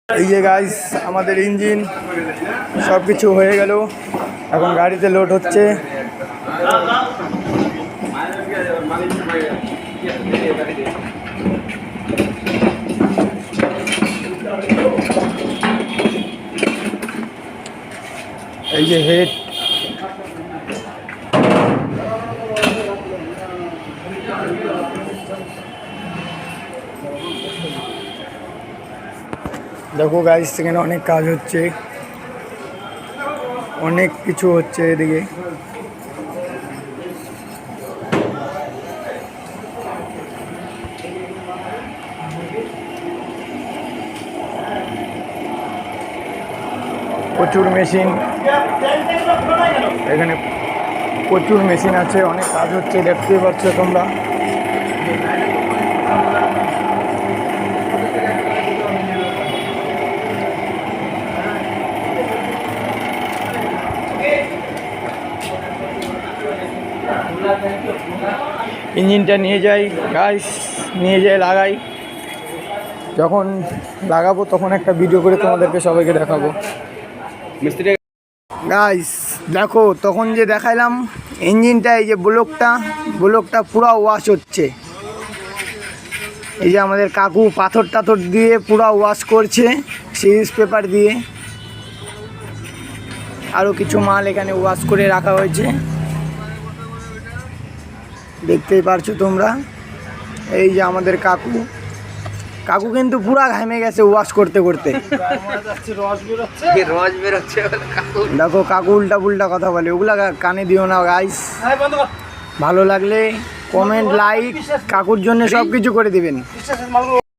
এই যে গাইস আমাদের ইঞ্জিন সব কিছু হয়ে গেল, এখন গাড়িতে লোড হচ্ছে। এই যে হেড, দেখো গাইস সেখানে অনেক কাজ হচ্ছে, অনেক কিছু হচ্ছে এদিকে। প্রচুর মেশিন, এখানে প্রচুর মেশিন আছে, অনেক কাজ হচ্ছে, দেখতেই পাচ্ছ তোমরা। ইঞ্জিনটা নিয়ে যাই গাইস, নিয়ে যাই লাগাই। যখন লাগাবো তখন একটা ভিডিও করে তোমাদেরকে সবাইকে দেখাবো। মিস্ত্রি গাইস দেখো, তখন যে দেখাইলাম ইঞ্জিনটা, এই যে ব্লকটা পুরো ওয়াশ হচ্ছে। এই যে আমাদের কাকু পাথর টাথর দিয়ে পুরো ওয়াশ করছে, সিরিজ পেপার দিয়ে। আরও কিছু মাল এখানে ওয়াশ করে রাখা হয়েছে, দেখতেই পারছো তোমরা। এই যে আমাদের কাকু কিন্তু পুরা ঘামে গেছে ওয়াশ করতে করতে। দেখো কাকু উল্টা পুল্টা কথা বলে, ওগুলা কানে দিও না গাইস। ভালো লাগলে কমেন্ট, লাইক, কাকুর জন্য সব কিছু করে দিবেন।